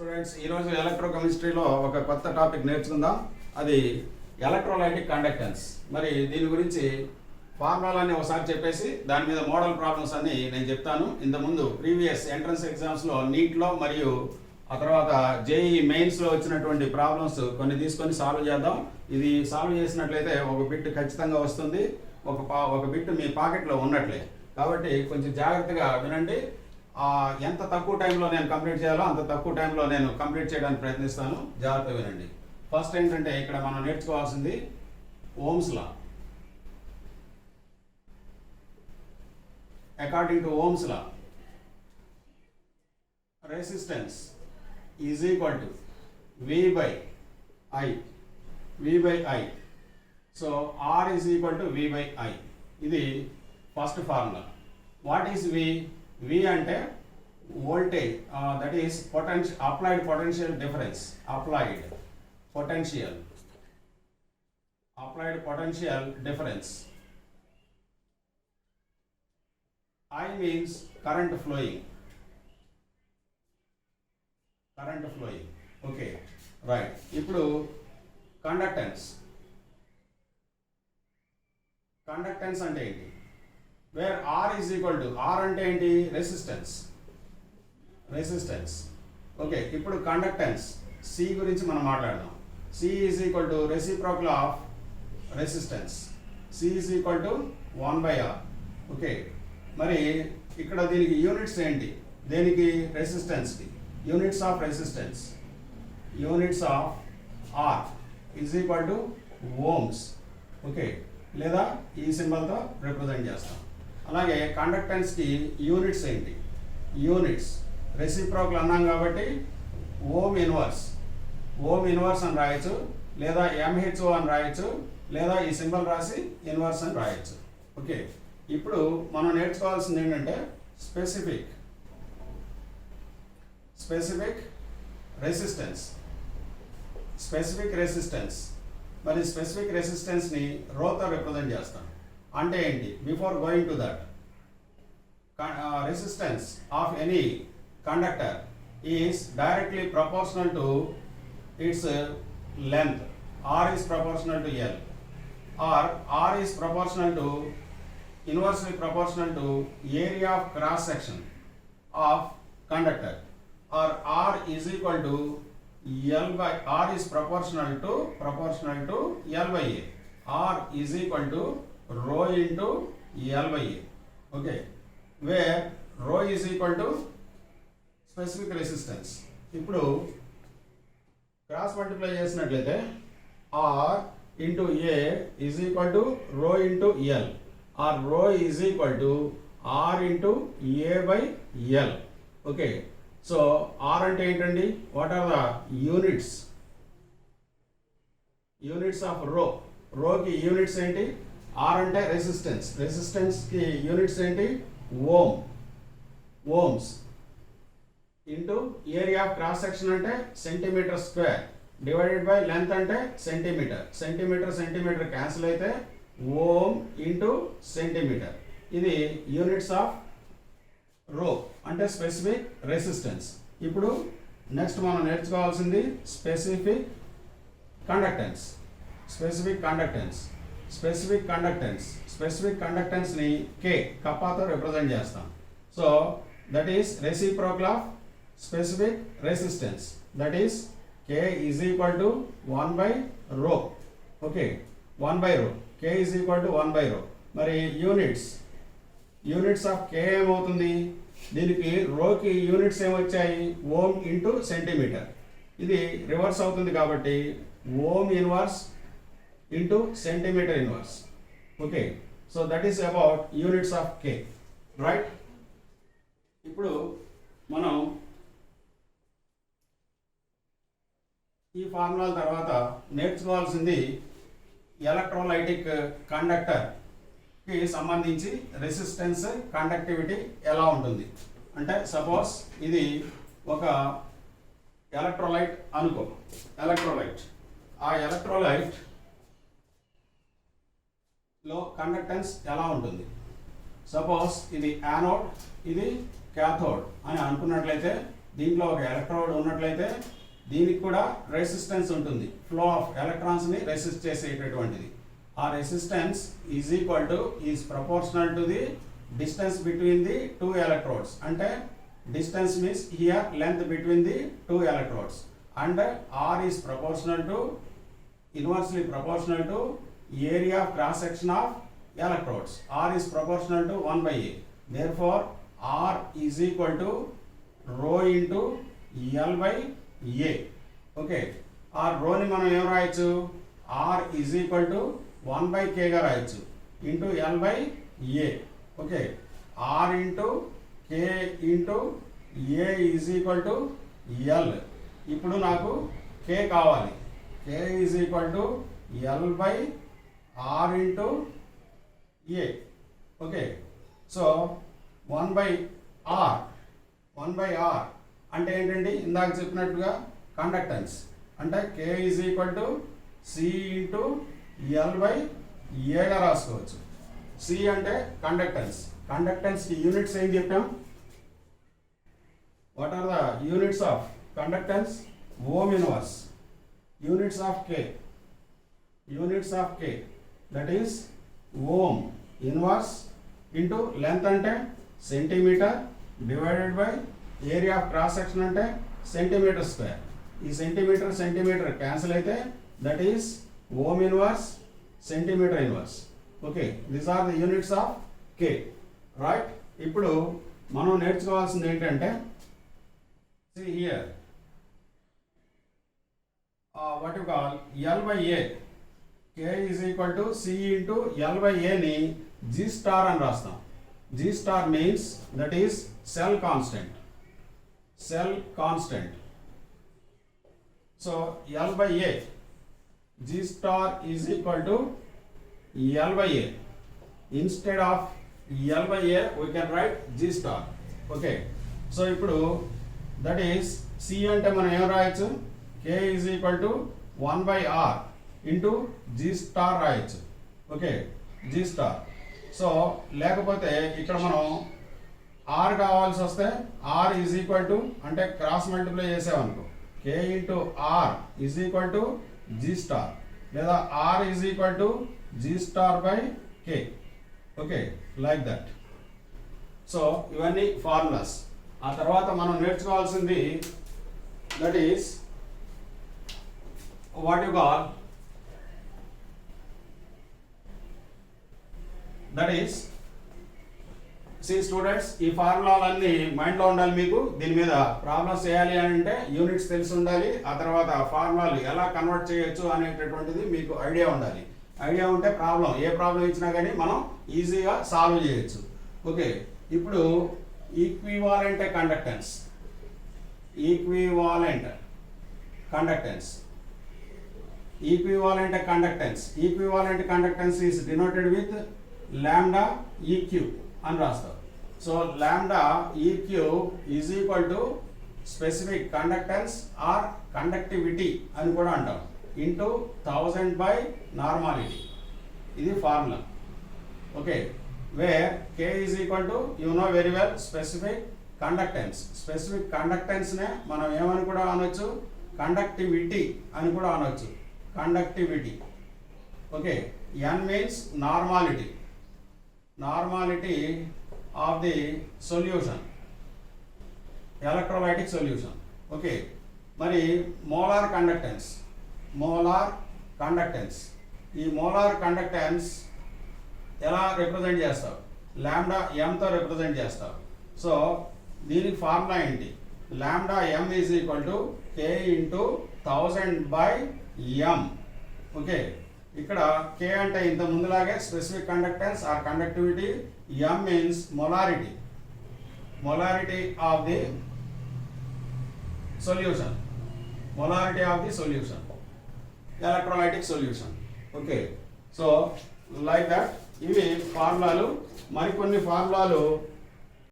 Students ఈరోజు ఎలక్ట్రోకెమిస్ట్రీలో ఒక కొత్త టాపిక్ నేర్చుకుందాం. అది ఎలక్ట్రోలైటిక్ కండక్టెన్స్. మరి దీని గురించి ఫార్ములాని ఒకసారి చెప్పేసి దాని మీద మోడల్ ప్రాబ్లమ్స్ అన్ని నేను చెప్తాను. ఇంతకుముందు ప్రీవియస్ ఎంట్రన్స్ ఎగ్జామ్స్లో నీట్లో మరియు ఆ తర్వాత జేఈ మెయిన్స్లో వచ్చినటువంటి ప్రాబ్లమ్స్ కొన్ని తీసుకొని సాల్వ్ చేద్దాం. ఇది సాల్వ్ చేసినట్లయితే ఒక బిట్ ఖచ్చితంగా వస్తుంది, ఒక బిట్ మీ పాకెట్లో ఉన్నట్లే. కాబట్టి కొంచెం జాగ్రత్తగా వినండి. ఎంత తక్కువ టైంలో నేను కంప్లీట్ చేయాలో అంత తక్కువ టైంలో నేను కంప్లీట్ చేయడానికి ప్రయత్నిస్తాను. జాగ్రత్తగా వినండి. ఫస్ట్ ఏంటంటే ఇక్కడ మనం నేర్చుకోవాల్సింది Ohm's law. According to Ohm's law, resistance is equal to V by I. So R is equal to V by I. ఇది first formula. What is V? V అంటే voltage, that is applied potential difference. Applied potential difference. I means current flowing. Okay, right. ఇప్పుడు conductance అంటే ఏంటి? Where R is equal to, R అంటే ఏంటి? Resistance. Okay, ఇప్పుడు conductance C గురించి మనం మాట్లాడదాం. C is equal to reciprocal of resistance. C is equal to 1/R. Okay, మరి ఇక్కడ దీనికి యూనిట్స్ ఏంటి? దేనికి? రెసిస్టెన్స్కి. Units of resistance, units of R is equal to ohms. Okay, లేదా ఈ సింబల్తో రిప్రజెంట్ చేస్తాం. అలాగే కండక్టెన్స్కి యూనిట్స్ ఏంటి? యూనిట్స్ రెసిప్రోకల్ అన్నాం కాబట్టి ఓమ్ ఇన్వర్స్ అని రాయొచ్చు, లేదా MHO అని రాయొచ్చు, లేదా ఈ సింబల్ రాసి ఇన్వర్స్ అని రాయొచ్చు. ఓకే, ఇప్పుడు మనం నేర్చుకోవాల్సింది ఏంటంటే స్పెసిఫిక్ రెసిస్టెన్స్. మరి స్పెసిఫిక్ రెసిస్టెన్స్ని రోతో రిప్రజెంట్ చేస్తాం. అంటే ఏంటి? Before going to that, resistance of any conductor is directly proportional to it's length. R is proportional to L, or R is inversely proportional to area of cross section of conductor, or R is equal to R is proportional to L by A. R is equal to rho into L by A. Okay, where rho is equal to specific resistance. ఇప్పుడు cross multiply చేసినట్లయితే R into A is equal to rho into L, or rho is equal to R into A by L. Okay, so R అంటే ఏంటండి? What are the units of రోకి units ఏంటి? R అంటే రెసిస్టెన్స్కి units ఏంటి? Ohms into area of cross section అంటే centimetre square, divided by length అంటే centimetre cancel అయితే ఓమ్ ఇంటూ సెంటీమీటర్. ఇది యూనిట్స్ ఆఫ్ రో అంటే స్పెసిఫిక్ రెసిస్టెన్స్. ఇప్పుడు నెక్స్ట్ మనం నేర్చుకోవాల్సింది స్పెసిఫిక్ కండక్టెన్స్ని K కప్పాతో రిప్రజెంట్ చేస్తాం. So that is reciprocal of specific resistance, that is K is equal to 1 by rho. Okay, 1 by rho. K is equal to 1 by rho. మరి units of K ఏమవుతుంది? దీనికి రోకి units ఏమొచ్చాయి? Ohm into centimetre. ఇది reverse అవుతుంది కాబట్టి ohm inverse into centimetre inverse. Okay, so that is about units of K, right? ఇప్పుడు మనం ఈ ఫార్ములాల తర్వాత నేర్చుకోవాల్సింది ఎలక్ట్రోలైటిక్ కండక్టర్కి సంబంధించి రెసిస్టెన్స్, కండక్టివిటీ ఎలా ఉంటుంది. అంటే సపోజ్ ఇది ఒక ఎలక్ట్రోలైట్ అనుకో. ఆ ఎలక్ట్రోలైట్లో కండక్టెన్స్ ఎలా ఉంటుంది? సపోజ్ ఇది యానోడ్, ఇది క్యాథోడ్ అని అనుకున్నట్లయితే దీంట్లో ఒక ఎలక్ట్రోడ్ ఉన్నట్లయితే దీనికి కూడా రెసిస్టెన్స్ ఉంటుంది, ఫ్లో ఆఫ్ ఎలక్ట్రాన్స్ ని రెసిస్ట్ చేసేటటువంటిది. ఆ resistance is proportional to the distance between the two electrodes. అంటే distance means here length between the two electrodes, and R is inversely proportional to area of cross section of electrodes. R is proportional to 1 by A. Therefore R is equal to rho into L by A. Okay, R rho ni మనం ఏం రాయొచ్చు, R is equal to 1 by K గా రాయొచ్చు into L by A. Okay, R into K into A is equal to L. ఇప్పుడు నాకు K కావాలి, K is equal to L by R into A. Okay, so 1 by R అంటే ఏంటండి, ఇందాక చెప్పినట్టుగా conductance. అంటే K is equal to C into L by A గా రాసుకోవచ్చు. C అంటే కండక్టెన్స్ కి యూనిట్స్ ఏం చెప్పాం? What are the units of conductance? Ohm inverse. Units of K, that is ohm inverse into length ante centimeter divided by area of cross section ante centimeter square. Ee centimeter cancel aithe, that is ohm inverse centimeter inverse. Okay, these are the units of K, right? ఇప్పుడు మనం నేర్చుకోవాల్సింది ఏంటంటే, see here, what you call L by A. K is equal to C into L by A ni G star అని రాస్తాం. G star means that is cell constant. So L by A, G star is equal to L by A. Instead of L by A we can write G star. Okay, so ఇప్పుడు that is C అంటే మనం ఏం రాయొచ్చు, K is equal to 1 by R into G star రాయొచ్చు. Okay, G star. So లేకపోతే ఇక్కడ మనం R కావాల్సి వస్తే R is equal to, అంటే క్రాస్ మల్టిప్లై చేసామనుకో, K into R is equal to G star, లేదా R is equal to G star by K. Okay, like that. So ఇవన్నీ formulas. ఆ తర్వాత మనం నేర్చుకోవాల్సింది, that is what you call, that is see students, ఈ ఫార్ములాలన్నీ మైండ్లో ఉండాలి మీకు. దీని మీద ప్రాబ్లమ్స్ చేయాలి అని అంటే యూనిట్స్ తెలిసి ఉండాలి. ఆ తర్వాత ఫార్ములాలు ఎలా కన్వర్ట్ చేయొచ్చు అనేటటువంటిది మీకు ఐడియా ఉండాలి. ఐడియా ఉంటే ఏ ప్రాబ్లం ఇచ్చినా కానీ మనం ఈజీగా సాల్వ్ చేయొచ్చు. ఓకే, ఇప్పుడు equivalent conductance is denoted with lambda EQ అని రాస్తాం. So lambda EQ is equal to specific conductance or conductivity అని కూడా అంటాం, ఇంటూ 1000 బై నార్మాలిటీ. ఇది formula. Okay, where K is equal to, you know very well, specific conductance నే మనం ఏమని కూడా అనొచ్చు, కండక్టివిటీ అని కూడా అనొచ్చు, conductivity. Okay, N means normality of the solution, electrolytic solution. Okay, మరి మోలార్ కండక్టెన్స్, ఈ మోలార్ కండక్టెన్స్ ఎలా రిప్రజెంట్ చేస్తావు, లాంబ్డా m తో రిప్రజెంట్ చేస్తావు. సో దీనికి ఫార్ములా ఏంటి, lambda m is equal to K into 1000 by m. Okay, ఇక్కడ K అంటే ఇంత ముందులాగే specific conductance or conductivity, m means molarity of the solution, electrolytic solution. Okay, so like that. ఇవి ఫార్ములాలు. మరికొన్ని ఫార్ములాలు